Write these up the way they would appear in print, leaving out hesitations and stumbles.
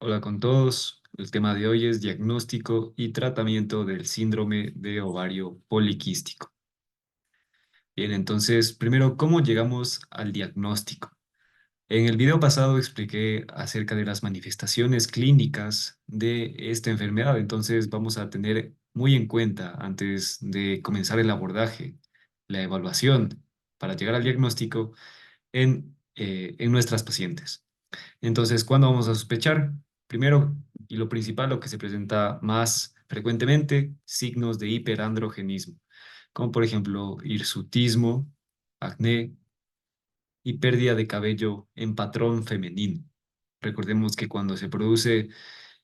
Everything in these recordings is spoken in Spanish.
Hola con todos. El tema de hoy es diagnóstico y tratamiento del síndrome de ovario poliquístico. Bien, entonces, primero, ¿cómo llegamos al diagnóstico? En el video pasado expliqué acerca de las manifestaciones clínicas de esta enfermedad, entonces vamos a tener muy en cuenta antes de comenzar el abordaje, la evaluación para llegar al diagnóstico en nuestras pacientes. Entonces, ¿cuándo vamos a sospechar? Primero, y lo principal, lo que se presenta más frecuentemente, signos de hiperandrogenismo, como por ejemplo hirsutismo, acné y pérdida de cabello en patrón femenino. Recordemos que cuando se produce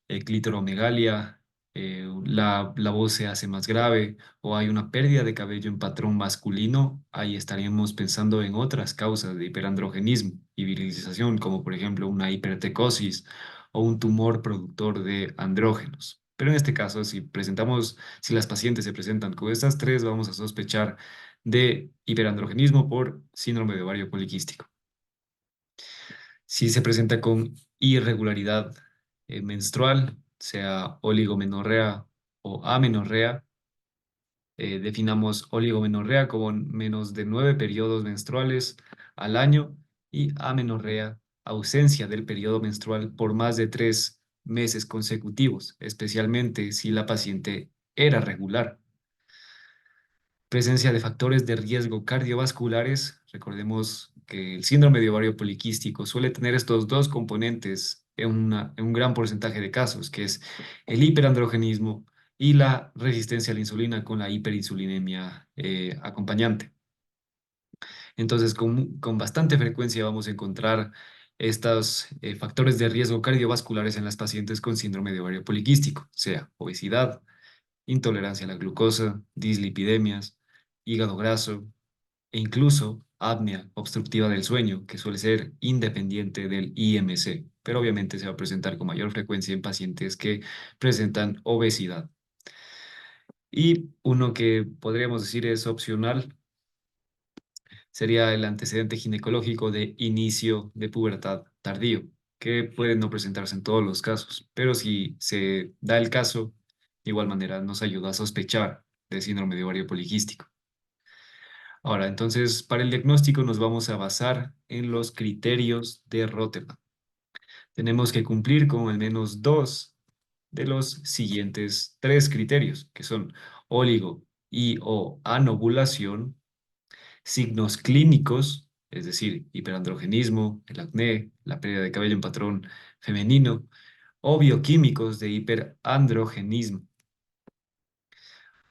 clitoromegalia, la voz se hace más grave o hay una pérdida de cabello en patrón masculino, ahí estaríamos pensando en otras causas de hiperandrogenismo y virilización, como por ejemplo una hipertecosis o un tumor productor de andrógenos. Pero en este caso, si las pacientes se presentan con estas tres, vamos a sospechar de hiperandrogenismo por síndrome de ovario poliquístico. Si se presenta con irregularidad menstrual, sea oligomenorrea o amenorrea, definamos oligomenorrea como menos de 9 periodos menstruales al año y amenorrea, ausencia del periodo menstrual por más de 3 meses consecutivos, especialmente si la paciente era regular. Presencia de factores de riesgo cardiovasculares. Recordemos que el síndrome de ovario poliquístico suele tener estos dos componentes en un gran porcentaje de casos, que es el hiperandrogenismo y la resistencia a la insulina con la hiperinsulinemia acompañante. Entonces, con bastante frecuencia vamos a encontrar estos factores de riesgo cardiovasculares en las pacientes con síndrome de ovario poliquístico, sea obesidad, intolerancia a la glucosa, dislipidemias, hígado graso e incluso apnea obstructiva del sueño, que suele ser independiente del IMC, pero obviamente se va a presentar con mayor frecuencia en pacientes que presentan obesidad. Y uno que podríamos decir es opcional sería el antecedente ginecológico de inicio de pubertad tardío, que puede no presentarse en todos los casos, pero si se da el caso, de igual manera nos ayuda a sospechar de síndrome de ovario poliquístico. Ahora, entonces, para el diagnóstico nos vamos a basar en los criterios de Rotterdam. Tenemos que cumplir con al menos dos de los siguientes tres criterios, que son oligo y o anovulación, signos clínicos, es decir, hiperandrogenismo, el acné, la pérdida de cabello en patrón femenino, o bioquímicos de hiperandrogenismo,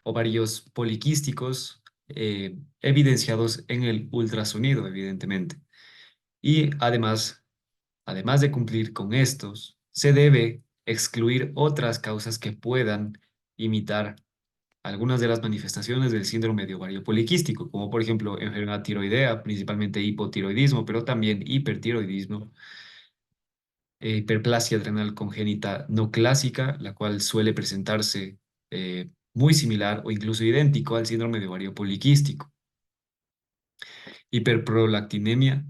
ovarios poliquísticos evidenciados en el ultrasonido, evidentemente. Y además de cumplir con estos, se debe excluir otras causas que puedan imitar algunas de las manifestaciones del síndrome de ovario poliquístico, como por ejemplo enfermedad tiroidea, principalmente hipotiroidismo, pero también hipertiroidismo, hiperplasia adrenal congénita no clásica, la cual suele presentarse muy similar o incluso idéntico al síndrome de ovario poliquístico, hiperprolactinemia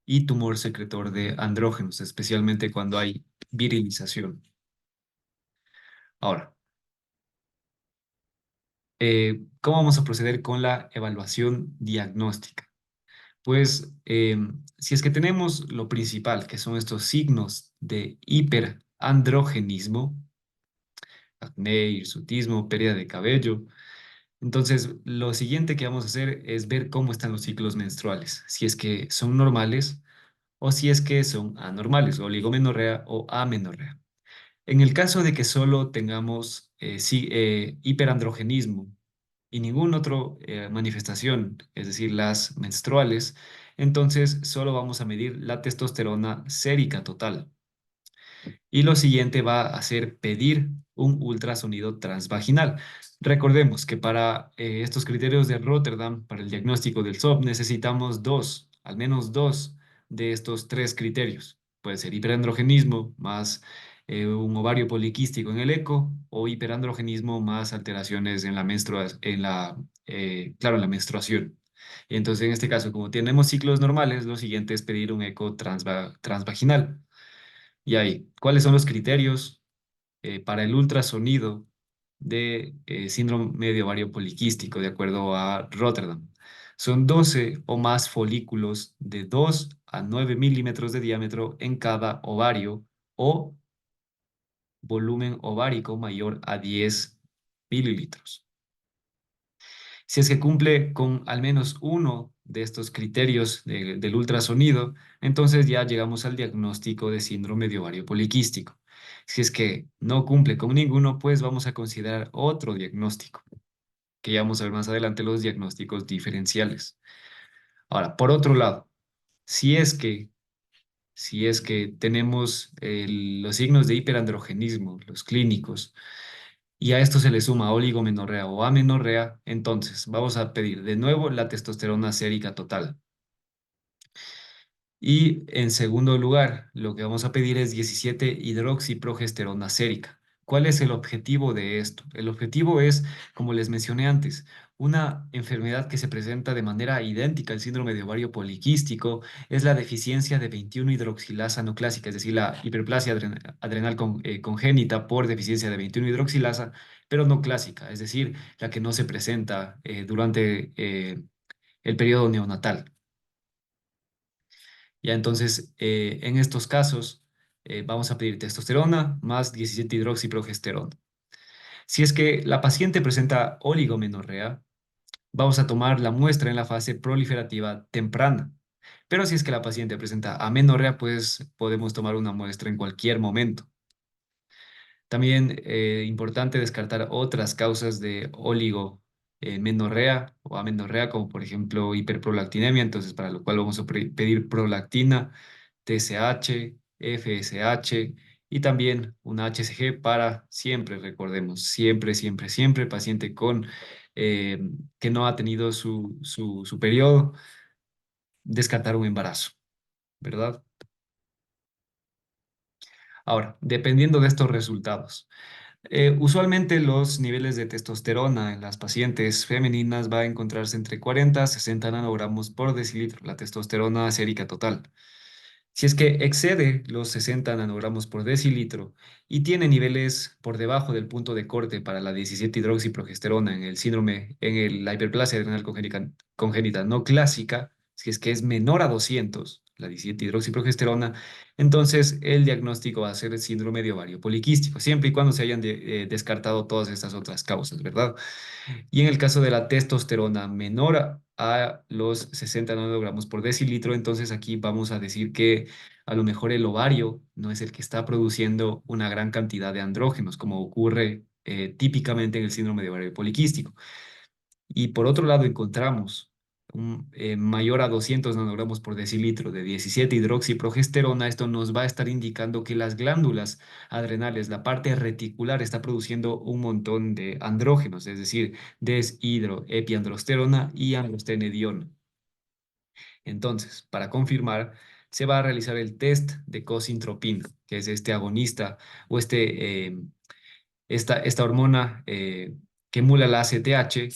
y tumor secretor de andrógenos, especialmente cuando hay virilización. Ahora, ¿cómo vamos a proceder con la evaluación diagnóstica? Pues si es que tenemos lo principal, que son estos signos de hiperandrogenismo, acné, hirsutismo, pérdida de cabello, entonces lo siguiente que vamos a hacer es ver cómo están los ciclos menstruales, si es que son normales o si es que son anormales, oligomenorrea o amenorrea. En el caso de que solo tengamos hiperandrogenismo y ninguna otra manifestación, es decir, las menstruales, entonces solo vamos a medir la testosterona sérica total. Y lo siguiente va a ser pedir un ultrasonido transvaginal. Recordemos que para estos criterios de Rotterdam, para el diagnóstico del SOP, necesitamos dos, al menos dos de estos tres criterios. Puede ser hiperandrogenismo más un ovario poliquístico en el eco o hiperandrogenismo más alteraciones en la claro, en la menstruación. Entonces, en este caso, como tenemos ciclos normales, lo siguiente es pedir un eco transvaginal. Y ahí, ¿cuáles son los criterios para el ultrasonido de síndrome de ovario poliquístico, de acuerdo a Rotterdam? Son 12 o más folículos de 2 a 9 milímetros de diámetro en cada ovario o volumen ovárico mayor a 10 mililitros. Si es que cumple con al menos uno de estos criterios del ultrasonido, entonces ya llegamos al diagnóstico de síndrome de ovario poliquístico. Si es que no cumple con ninguno, pues vamos a considerar otro diagnóstico, que ya vamos a ver más adelante los diagnósticos diferenciales. Ahora, por otro lado, si es que, si es que tenemos los signos de hiperandrogenismo, los clínicos, y a esto se le suma oligomenorrea o amenorrea, entonces vamos a pedir de nuevo la testosterona sérica total. Y en segundo lugar, lo que vamos a pedir es 17 hidroxiprogesterona sérica. ¿Cuál es el objetivo de esto? El objetivo es, como les mencioné antes, una enfermedad que se presenta de manera idéntica al síndrome de ovario poliquístico, es la deficiencia de 21 hidroxilasa no clásica, es decir, la hiperplasia adrenal congénita por deficiencia de 21 hidroxilasa, pero no clásica, es decir, la que no se presenta durante el periodo neonatal. Ya entonces, en estos casos, vamos a pedir testosterona más 17 hidroxiprogesterona. Si es que la paciente presenta oligomenorrea, vamos a tomar la muestra en la fase proliferativa temprana. Pero si es que la paciente presenta amenorrea, pues podemos tomar una muestra en cualquier momento. También importante descartar otras causas de oligomenorrea o amenorrea, como por ejemplo hiperprolactinemia, entonces para lo cual vamos a pedir prolactina, TSH, FSH y también una HCG para siempre, recordemos, siempre, siempre, siempre, paciente con eh, que no ha tenido su periodo, descartar un embarazo, ¿verdad? Ahora, dependiendo de estos resultados. Usualmente los niveles de testosterona en las pacientes femeninas va a encontrarse entre 40 a 60 nanogramos por decilitro, la testosterona sérica total. Si es que excede los 60 nanogramos por decilitro y tiene niveles por debajo del punto de corte para la 17 hidroxiprogesterona en el síndrome, la hiperplasia adrenal congénita no clásica, si es que es menor a 200, la 17 hidroxiprogesterona, entonces el diagnóstico va a ser el síndrome de ovario poliquístico, siempre y cuando se hayan descartado todas estas otras causas, ¿verdad? Y en el caso de la testosterona menor a los 60 nanogramos por decilitro, entonces aquí vamos a decir que a lo mejor el ovario no es el que está produciendo una gran cantidad de andrógenos, como ocurre típicamente en el síndrome de ovario poliquístico. Y por otro lado encontramos un mayor a 200 nanogramos por decilitro de 17 hidroxiprogesterona. Esto nos va a estar indicando que las glándulas adrenales, la parte reticular, está produciendo un montón de andrógenos, es decir, deshidroepiandrosterona y androstenediona. Entonces, para confirmar, se va a realizar el test de cosintropina, que es este agonista o esta hormona que emula la ACTH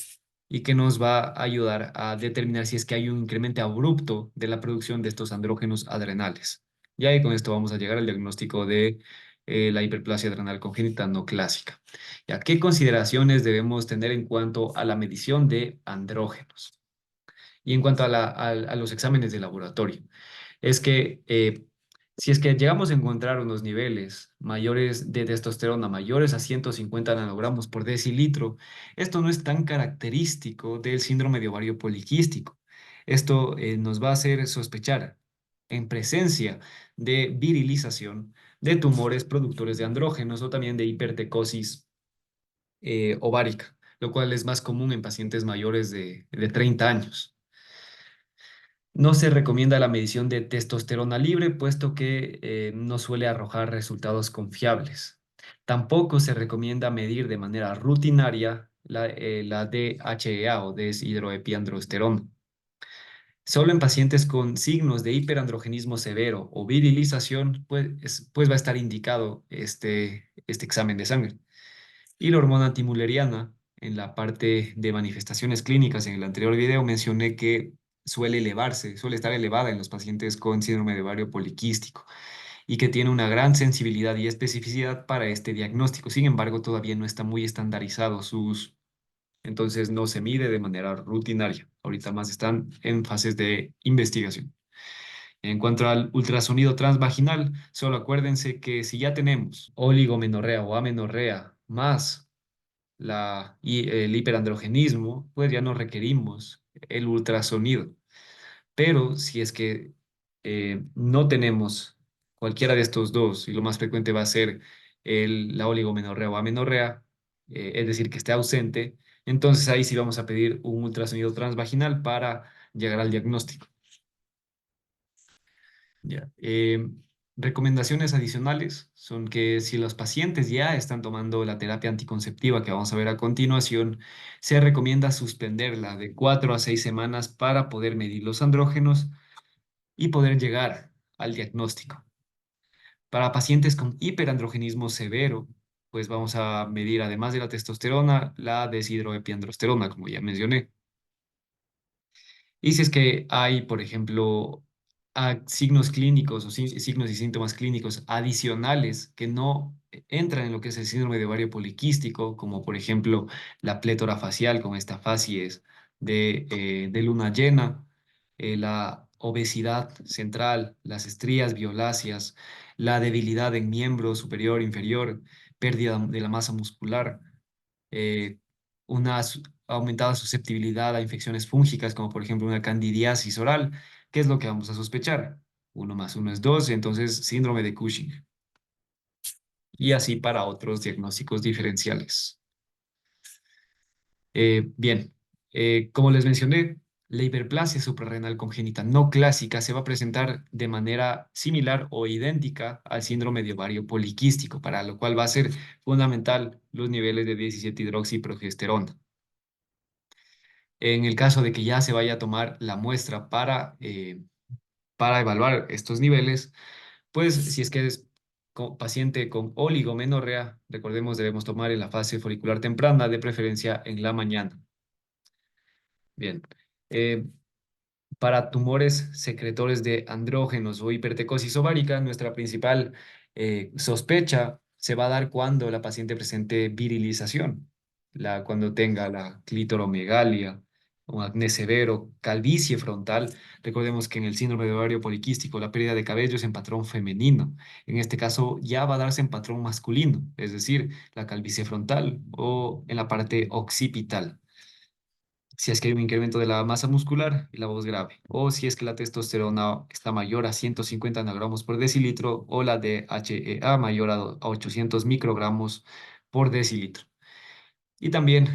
y que nos va a ayudar a determinar si es que hay un incremento abrupto de la producción de estos andrógenos adrenales. Y ahí con esto vamos a llegar al diagnóstico de la hiperplasia adrenal congénita no clásica. ¿Ya qué consideraciones debemos tener en cuanto a la medición de andrógenos? Y en cuanto a los exámenes de laboratorio, es que si es que llegamos a encontrar unos niveles mayores de testosterona, mayores a 150 nanogramos por decilitro, esto no es tan característico del síndrome de ovario poliquístico. Esto nos va a hacer sospechar en presencia de virilización de tumores productores de andrógenos o también de hipertecosis ovárica, lo cual es más común en pacientes mayores de 30 años. No se recomienda la medición de testosterona libre, puesto que no suele arrojar resultados confiables. Tampoco se recomienda medir de manera rutinaria la DHEA o deshidroepiandrosterona. Solo en pacientes con signos de hiperandrogenismo severo o virilización, pues va a estar indicado este examen de sangre. Y la hormona antimuleriana, en la parte de manifestaciones clínicas, en el anterior video mencioné que suele estar elevada en los pacientes con síndrome de ovario poliquístico. y que tiene una gran sensibilidad y especificidad para este diagnóstico. Sin embargo, todavía no está muy estandarizado su uso, entonces no se mide de manera rutinaria. Ahorita más están en fases de investigación. En cuanto al ultrasonido transvaginal, solo acuérdense que si ya tenemos oligomenorrea o amenorrea más el hiperandrogenismo, pues ya no requerimos el ultrasonido. Pero si es que no tenemos cualquiera de estos dos, y lo más frecuente va a ser la oligomenorrea o amenorrea, es decir, que esté ausente, entonces ahí sí vamos a pedir un ultrasonido transvaginal para llegar al diagnóstico. Ya. Recomendaciones adicionales son que si los pacientes ya están tomando la terapia anticonceptiva que vamos a ver a continuación, se recomienda suspenderla de 4 a 6 semanas para poder medir los andrógenos y poder llegar al diagnóstico. Para pacientes con hiperandrogenismo severo, pues vamos a medir, además de la testosterona, la deshidroepiandrosterona, como ya mencioné. Y si es que hay, por ejemplo, signos clínicos o signos y síntomas clínicos adicionales que no entran en lo que es el síndrome de ovario poliquístico, como por ejemplo la plétora facial con esta facies de luna llena, la obesidad central, las estrías violáceas, la debilidad en miembro superior, inferior, pérdida de la masa muscular, eh, una aumentada susceptibilidad a infecciones fúngicas, como por ejemplo una candidiasis oral. ¿Qué es lo que vamos a sospechar? 1 más 1 es 2, entonces síndrome de Cushing. Y así para otros diagnósticos diferenciales. Bien, como les mencioné, la hiperplasia suprarrenal congénita no clásica se va a presentar de manera similar o idéntica al síndrome de ovario poliquístico, para lo cual va a ser fundamental los niveles de 17-hidroxiprogesterona. En el caso de que ya se vaya a tomar la muestra para evaluar estos niveles, pues si es que es paciente con oligomenorrea, recordemos, debemos tomar en la fase folicular temprana, de preferencia en la mañana. Bien. Eh, Para tumores secretores de andrógenos o hipertecosis ovárica, nuestra principal sospecha se va a dar cuando la paciente presente virilización, cuando tenga la clítoromegalia, o acné severo, calvicie frontal. Recordemos que en el síndrome de ovario poliquístico la pérdida de cabello es en patrón femenino. En este caso ya va a darse en patrón masculino, es decir, la calvicie frontal o en la parte occipital, si es que hay un incremento de la masa muscular y la voz grave, o si es que la testosterona está mayor a 150 nanogramos por decilitro o la DHEA mayor a 800 microgramos por decilitro. Y también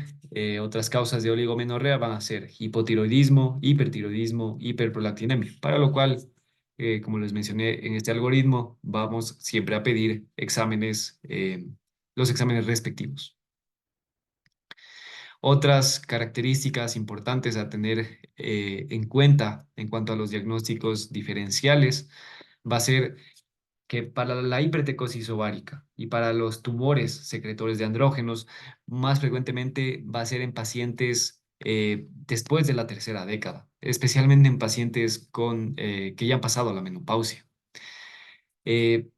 otras causas de oligomenorrea van a ser hipotiroidismo, hipertiroidismo, hiperprolactinemia, para lo cual, como les mencioné en este algoritmo, vamos siempre a pedir los exámenes respectivos. Otras características importantes a tener en cuenta en cuanto a los diagnósticos diferenciales va a ser que para la hipertecosis ovárica y para los tumores secretores de andrógenos, más frecuentemente va a ser en pacientes después de la tercera década, especialmente en pacientes que ya han pasado la menopausia. Eh,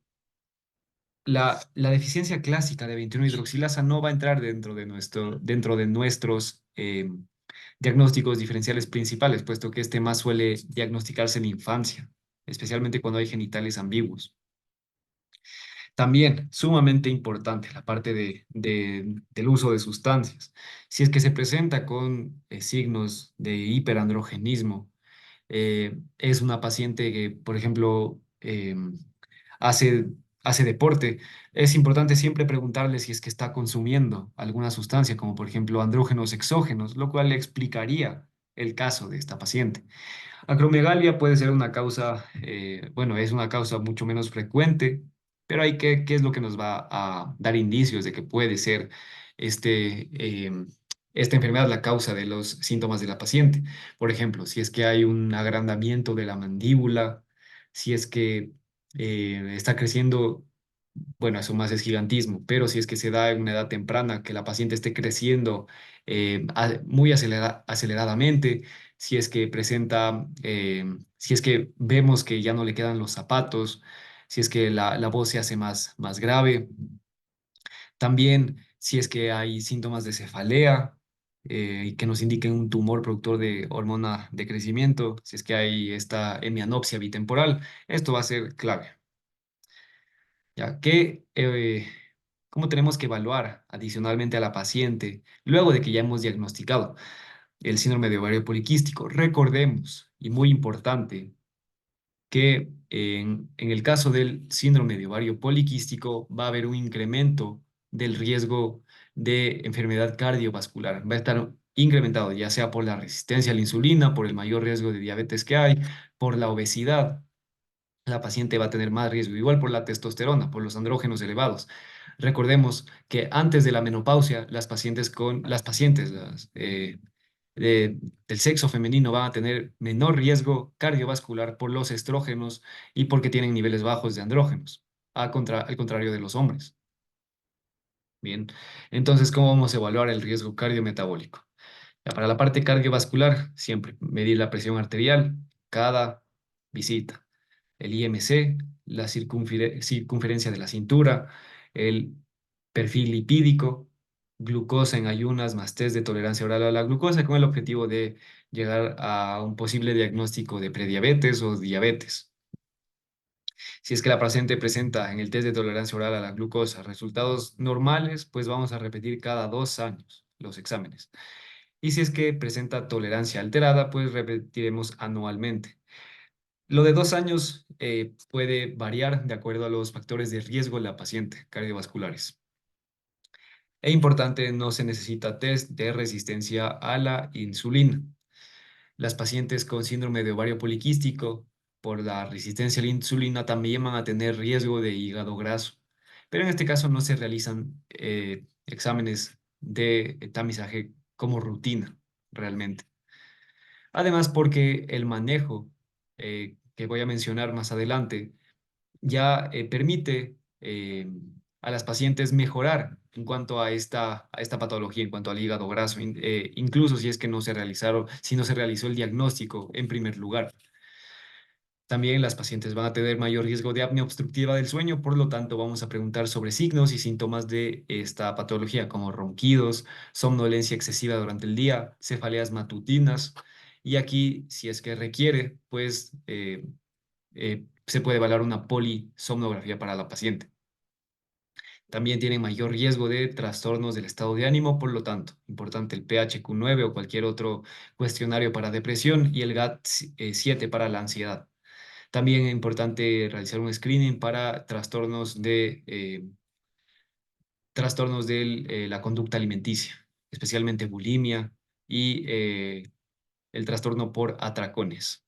la deficiencia clásica de 21-hidroxilasa no va a entrar dentro de nuestros diagnósticos diferenciales principales, puesto que este más suele diagnosticarse en infancia, especialmente cuando hay genitales ambiguos. También, sumamente importante, la parte del uso de sustancias. Si es que se presenta con signos de hiperandrogenismo, es una paciente que, por ejemplo, hace, hace deporte, es importante siempre preguntarle si es que está consumiendo alguna sustancia, como por ejemplo andrógenos exógenos, lo cual le explicaría el caso de esta paciente. Acromegalia puede ser una causa, bueno, es una causa mucho menos frecuente, pero ¿qué es lo que nos va a dar indicios de que puede ser este, em, esta enfermedad la causa de los síntomas de la paciente? Por ejemplo, si es que hay un agrandamiento de la mandíbula, si es que está creciendo, bueno, eso más es gigantismo, pero si es que se da en una edad temprana, que la paciente esté creciendo muy aceleradamente, si es que presenta, si es que vemos que ya no le quedan los zapatos, si es que la voz se hace más grave. También si es que hay síntomas de cefalea y que nos indiquen un tumor productor de hormona de crecimiento, si es que hay esta hemianopsia bitemporal, esto va a ser clave, ya que cómo tenemos que evaluar adicionalmente a la paciente luego de que ya hemos diagnosticado el síndrome de ovario poliquístico. Recordemos, y muy importante, que en el caso del síndrome de ovario poliquístico va a haber un incremento del riesgo de enfermedad cardiovascular. Va a estar incrementado, ya sea por la resistencia a la insulina, por el mayor riesgo de diabetes que hay, por la obesidad. La paciente va a tener más riesgo, igual por la testosterona, por los andrógenos elevados. Recordemos que antes de la menopausia, las pacientes del sexo femenino van a tener menor riesgo cardiovascular por los estrógenos y porque tienen niveles bajos de andrógenos, al contrario de los hombres. Bien, entonces, ¿cómo vamos a evaluar el riesgo cardiometabólico? Ya, para la parte cardiovascular, siempre medir la presión arterial cada visita, el IMC, la circunferencia de la cintura, el perfil lipídico, glucosa en ayunas más test de tolerancia oral a la glucosa, con el objetivo de llegar a un posible diagnóstico de prediabetes o diabetes. Si es que la paciente presenta en el test de tolerancia oral a la glucosa resultados normales, pues vamos a repetir cada 2 años los exámenes. Y si es que presenta tolerancia alterada, pues repetiremos anualmente. Lo de 2 años puede variar de acuerdo a los factores de riesgo de la paciente cardiovasculares. E importante, no se necesita test de resistencia a la insulina. Las pacientes con síndrome de ovario poliquístico por la resistencia a la insulina también van a tener riesgo de hígado graso, pero en este caso no se realizan exámenes de tamizaje como rutina realmente. Además, porque el manejo que voy a mencionar más adelante ya permite a las pacientes mejorar en cuanto a esta patología, en cuanto al hígado graso, incluso si es que si no se realizó el diagnóstico en primer lugar. También las pacientes van a tener mayor riesgo de apnea obstructiva del sueño, por lo tanto vamos a preguntar sobre signos y síntomas de esta patología, como ronquidos, somnolencia excesiva durante el día, cefaleas matutinas, y aquí, si es que requiere, pues se puede evaluar una polisomnografía para la paciente. También tienen mayor riesgo de trastornos del estado de ánimo, por lo tanto, importante el PHQ-9 o cualquier otro cuestionario para depresión y el GAT-7 para la ansiedad. También es importante realizar un screening para trastornos de la conducta alimenticia, especialmente bulimia y el trastorno por atracones.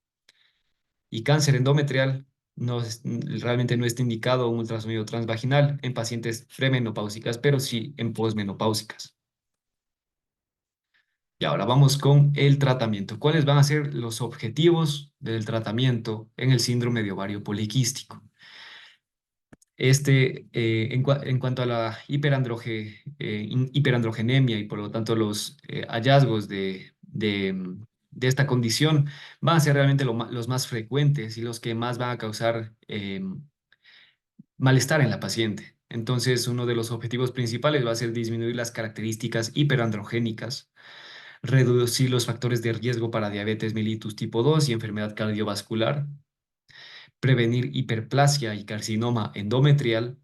Y cáncer endometrial realmente no está indicado un ultrasonido transvaginal en pacientes premenopáusicas, pero sí en posmenopáusicas. Y ahora vamos con el tratamiento. ¿Cuáles van a ser los objetivos del tratamiento en el síndrome de ovario poliquístico? En cuanto a la hiperandrogenemia y por lo tanto los hallazgos de esta condición van a ser realmente los más frecuentes y los que más van a causar malestar en la paciente. Entonces, uno de los objetivos principales va a ser disminuir las características hiperandrogénicas, reducir los factores de riesgo para diabetes mellitus tipo 2 y enfermedad cardiovascular, prevenir hiperplasia y carcinoma endometrial,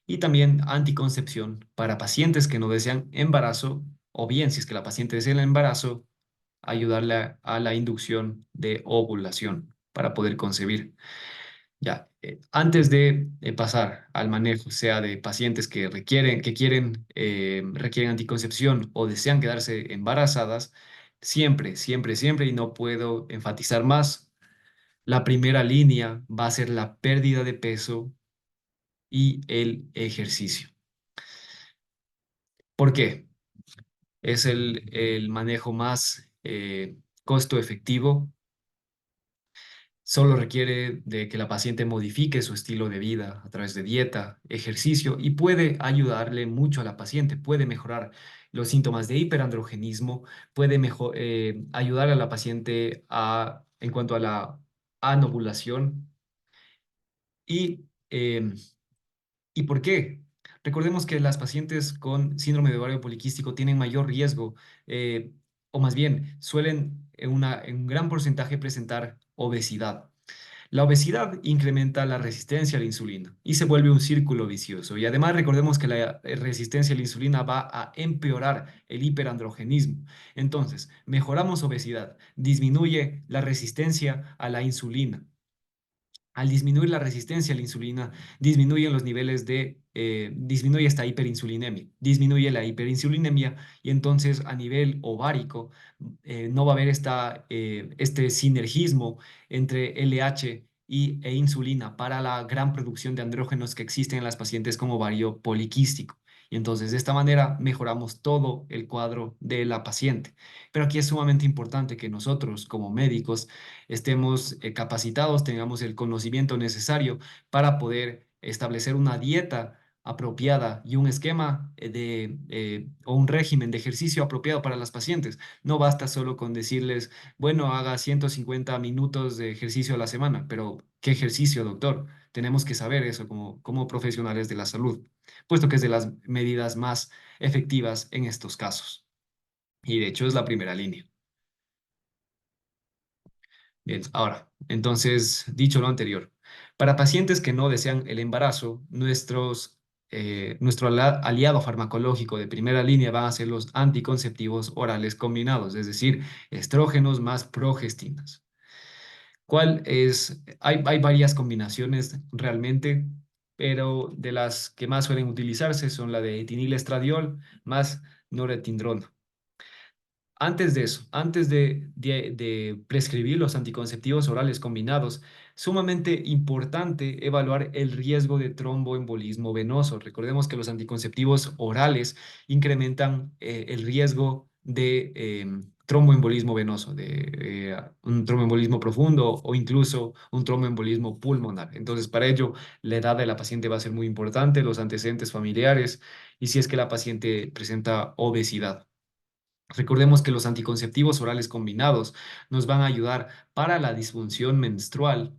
y también anticoncepción para pacientes que no desean embarazo, o bien si es que la paciente desea el embarazo, ayudarle a la inducción de ovulación para poder concebir. Ya, antes de pasar al manejo, sea de pacientes requieren anticoncepción o desean quedarse embarazadas, siempre, siempre, siempre, y no puedo enfatizar más, la primera línea va a ser la pérdida de peso y el ejercicio. ¿Por qué? Es el manejo más costo efectivo. Solo requiere de que la paciente modifique su estilo de vida a través de dieta, ejercicio y puede ayudarle mucho a la paciente. Puede mejorar los síntomas de hiperandrogenismo, puede ayudar a la paciente en cuanto a la anovulación y Em, ¿Y por qué? Recordemos que las pacientes con síndrome de ovario poliquístico tienen mayor riesgo, eh, o más bien, suelen en un gran porcentaje presentar obesidad. La obesidad incrementa la resistencia a la insulina y se vuelve un círculo vicioso. Y además recordemos que la resistencia a la insulina va a empeorar el hiperandrogenismo. Entonces, mejoramos obesidad, disminuye la resistencia a la insulina. Al disminuir la resistencia a la insulina, disminuyen los niveles disminuye esta hiperinsulinemia, disminuye la hiperinsulinemia y entonces a nivel ovárico no va a haber este sinergismo entre LH e insulina para la gran producción de andrógenos que existen en las pacientes con ovario poliquístico. Y entonces de esta manera mejoramos todo el cuadro de la paciente. Pero aquí es sumamente importante que nosotros como médicos estemos capacitados, tengamos el conocimiento necesario para poder establecer una dieta apropiada y un esquema o un régimen de ejercicio apropiado para las pacientes. No basta solo con decirles, bueno, haga 150 minutos de ejercicio a la semana, pero ¿qué ejercicio, doctor? Tenemos que saber eso como profesionales de la salud, puesto que es de las medidas más efectivas en estos casos. Y de hecho es la primera línea. Bien, ahora, entonces, dicho lo anterior, para pacientes que no desean el embarazo, nuestro aliado farmacológico de primera línea van a ser los anticonceptivos orales combinados, es decir, estrógenos más progestinas. Hay varias combinaciones realmente, pero de las que más suelen utilizarse son la de etinilestradiol más noretindrona. Antes de eso, antes de prescribir los anticonceptivos orales combinados, sumamente importante evaluar el riesgo de tromboembolismo venoso. Recordemos que los anticonceptivos orales incrementan el riesgo de tromboembolismo venoso, de un tromboembolismo profundo o incluso un tromboembolismo pulmonar. Entonces, para ello, la edad de la paciente va a ser muy importante, los antecedentes familiares y si es que la paciente presenta obesidad. Recordemos que los anticonceptivos orales combinados nos van a ayudar para la disfunción menstrual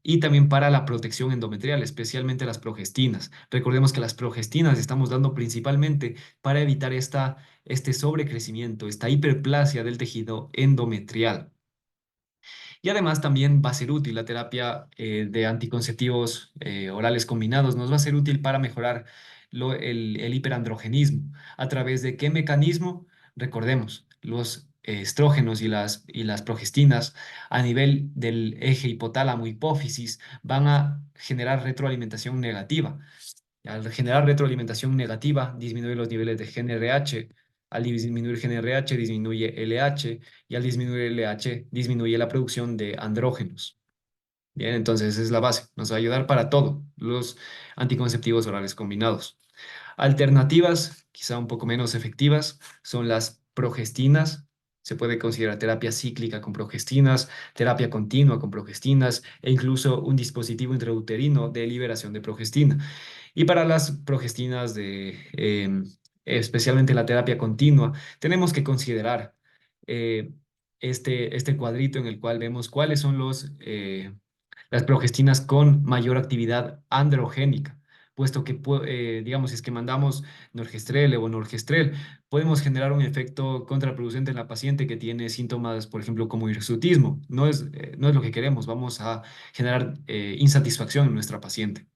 y también para la protección endometrial, especialmente las progestinas. Recordemos que las progestinas estamos dando principalmente para evitar este sobrecrecimiento, esta hiperplasia del tejido endometrial. Y además también va a ser útil la terapia de anticonceptivos orales combinados. Nos va a ser útil para mejorar el hiperandrogenismo. ¿A través de qué mecanismo? Recordemos, los estrógenos y las progestinas a nivel del eje hipotálamo hipófisis van a generar retroalimentación negativa. Al generar retroalimentación negativa, disminuye los niveles de GnRH. Al disminuir GnRH, disminuye LH. Y al disminuir LH, disminuye la producción de andrógenos. Bien, entonces esa es la base. Nos va a ayudar para todo, los anticonceptivos orales combinados. Alternativas, quizá un poco menos efectivas, son las progestinas. Se puede considerar terapia cíclica con progestinas, terapia continua con progestinas e incluso un dispositivo intrauterino de liberación de progestina. Y para las progestinas especialmente la terapia continua, tenemos que considerar eh, este cuadrito en el cual vemos cuáles son las progestinas con mayor actividad androgénica, puesto que, digamos, si es que mandamos norgestrel o norgestrel, podemos generar un efecto contraproducente en la paciente que tiene síntomas, por ejemplo, como hirsutismo. No es lo que queremos, vamos a generar insatisfacción en nuestra paciente.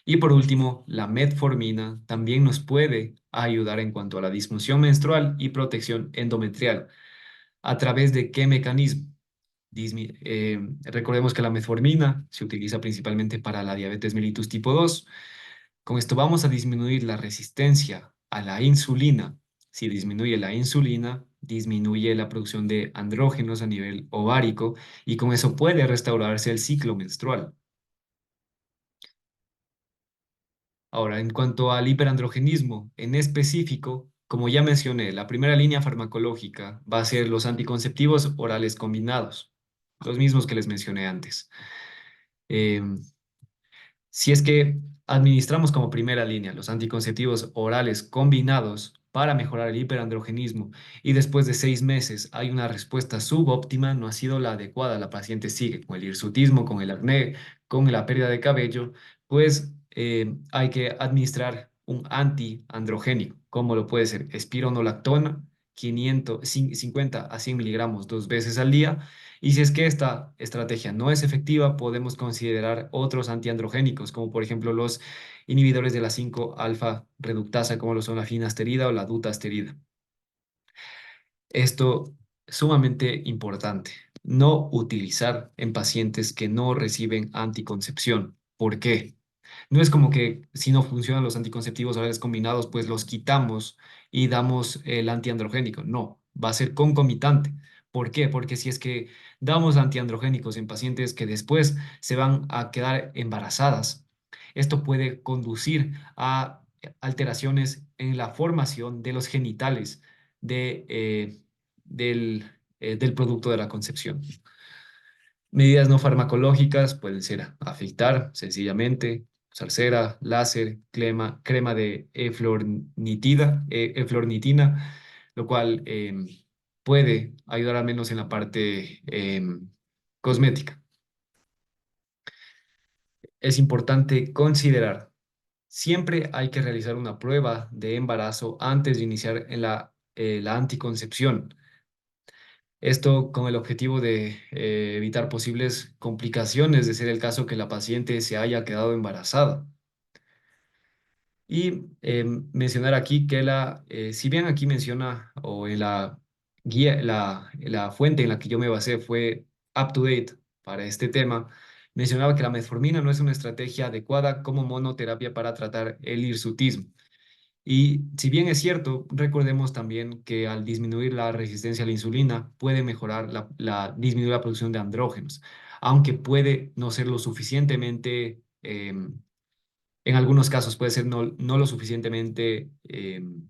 Y por último, la metformina también nos puede ayudar en cuanto a la disfunción menstrual y protección endometrial. ¿A través de qué mecanismo? Recordemos que la metformina se utiliza principalmente para la diabetes mellitus tipo 2. Con esto vamos a disminuir la resistencia a la insulina. Si disminuye la insulina, disminuye la producción de andrógenos a nivel ovárico y con eso puede restaurarse el ciclo menstrual. Ahora, en cuanto al hiperandrogenismo, en específico, como ya mencioné, la primera línea farmacológica va a ser los anticonceptivos orales combinados, los mismos que les mencioné antes. Em, si es que administramos como primera línea los anticonceptivos orales combinados para mejorar el hiperandrogenismo y después de 6 meses hay una respuesta subóptima, no ha sido la adecuada, la paciente sigue con el hirsutismo, con el acné, con la pérdida de cabello, pues hay que administrar un antiandrogénico, como lo puede ser espironolactona, 50 a 100 miligramos 2 veces al día. Y si es que esta estrategia no es efectiva, podemos considerar otros antiandrogénicos, como por ejemplo los inhibidores de la 5-alfa reductasa, como lo son la finasterida o la dutasterida. Esto es sumamente importante. No utilizar en pacientes que no reciben anticoncepción. ¿Por qué? No es como que si no funcionan los anticonceptivos orales combinados, pues los quitamos y damos el antiandrogénico. No, va a ser concomitante. ¿Por qué? Porque si es que damos antiandrogénicos en pacientes que después se van a quedar embarazadas, esto puede conducir a alteraciones en la formación de los genitales de, del producto de la concepción. Medidas no farmacológicas pueden ser afeitar sencillamente, usar cera, láser, crema de eflornitina, lo cual puede ayudar al menos en la parte cosmética. Es importante considerar, siempre hay que realizar una prueba de embarazo antes de iniciar en la anticoncepción. Esto con el objetivo de evitar posibles complicaciones de ser el caso que la paciente se haya quedado embarazada. Y mencionar aquí que si bien aquí menciona o en la guía, la fuente en la que yo me basé fue UpToDate para este tema, mencionaba que la metformina no es una estrategia adecuada como monoterapia para tratar el hirsutismo. Y si bien es cierto, recordemos también que al disminuir la resistencia a la insulina puede mejorar disminuir la producción de andrógenos, aunque puede no ser lo suficientemente, en algunos casos puede ser no lo suficientemente, en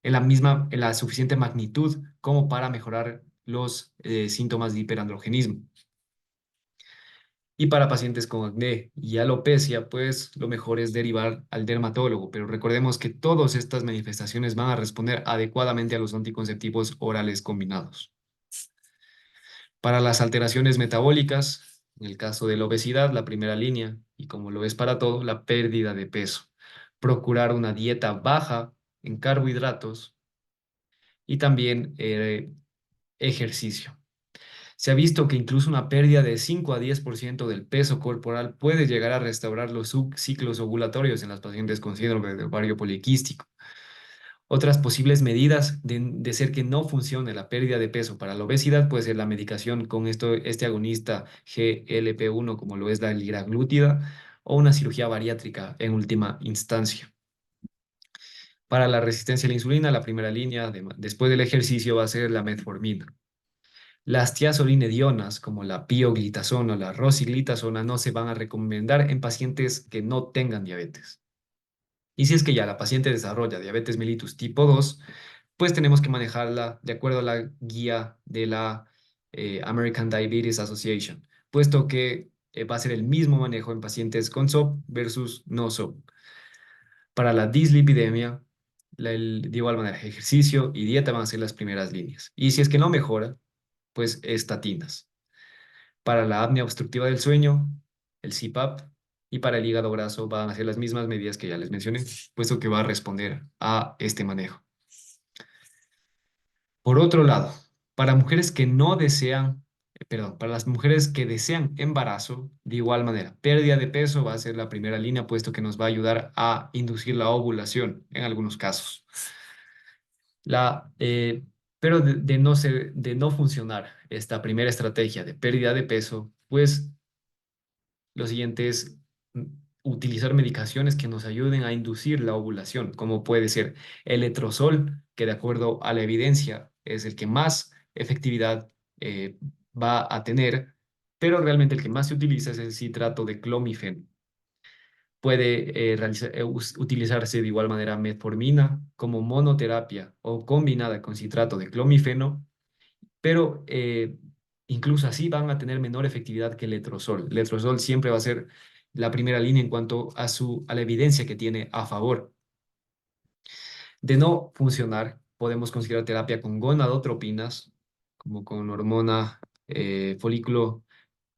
la suficiente magnitud como para mejorar los síntomas de hiperandrogenismo. Y para pacientes con acné y alopecia, pues lo mejor es derivar al dermatólogo, pero recordemos que todas estas manifestaciones van a responder adecuadamente a los anticonceptivos orales combinados. Para las alteraciones metabólicas, en el caso de la obesidad, la primera línea, y como lo es para todo, la pérdida de peso. Procurar una dieta baja en carbohidratos y también ejercicio. Se ha visto que incluso una pérdida de 5 a 10% del peso corporal puede llegar a restaurar los ciclos ovulatorios en las pacientes con síndrome de ovario poliquístico. Otras posibles medidas de ser que no funcione la pérdida de peso para la obesidad puede ser la medicación con este agonista GLP-1 como lo es la liraglutida o una cirugía bariátrica en última instancia. Para la resistencia a la insulina, la primera línea después del ejercicio va a ser la metformina. Las tiazolinedionas, como la pioglitazona o la rosiglitazona, no se van a recomendar en pacientes que no tengan diabetes. Y si es que ya la paciente desarrolla diabetes mellitus tipo 2, pues tenemos que manejarla de acuerdo a la guía de la American Diabetes Association, puesto que va a ser el mismo manejo en pacientes con SOP versus no SOP. Para la dislipidemia, de igual manera, ejercicio y dieta van a ser las primeras líneas. Y si es que no mejora, pues estatinas. Para la apnea obstructiva del sueño, el CPAP, y para el hígado graso van a ser las mismas medidas que ya les mencioné, puesto que va a responder a este manejo. Por otro lado, para mujeres que no desean, perdón, para las mujeres que desean embarazo, de igual manera, pérdida de peso va a ser la primera línea, puesto que nos va a ayudar a inducir la ovulación en algunos casos. La, pero de no funcionar esta primera estrategia de pérdida de peso, pues lo siguiente es utilizar medicaciones que nos ayuden a inducir la ovulación, como puede ser el letrozol, que de acuerdo a la evidencia es el que más efectividad va a tener, pero realmente el que más se utiliza es el citrato de clomifeno. Puede utilizarse de igual manera metformina como monoterapia o combinada con citrato de clomifeno, pero incluso así van a tener menor efectividad que el letrozol. El letrozol siempre va a ser la primera línea en cuanto a la evidencia que tiene a favor. De no funcionar, podemos considerar terapia con gonadotropinas, como con hormona folículo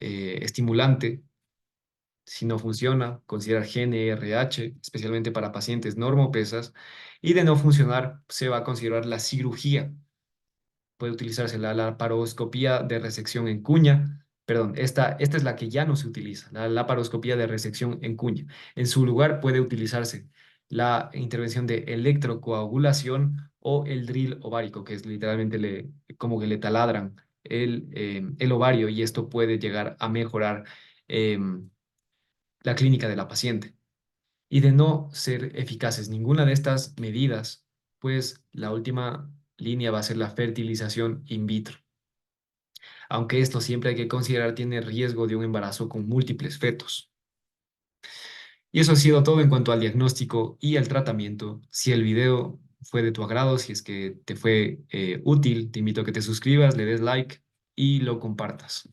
estimulante. Si no funciona, considerar GnRH, especialmente para pacientes normopesas. Y de no funcionar, se va a considerar la cirugía. Puede utilizarse la laparoscopía de resección en cuña. Perdón, esta es la que ya no se utiliza, la laparoscopía de resección en cuña. En su lugar puede utilizarse la intervención de electrocoagulación o el drill ovárico, que es literalmente como que le taladran el ovario y esto puede llegar a mejorar em, la clínica de la paciente. Y de no ser eficaces ninguna de estas medidas, pues la última línea va a ser la fertilización in vitro, aunque esto siempre hay que considerar tiene riesgo de un embarazo con múltiples fetos. Y eso ha sido todo en cuanto al diagnóstico y al tratamiento. Si el video fue de tu agrado, si es que te fue útil, te invito a que te suscribas, le des like y lo compartas.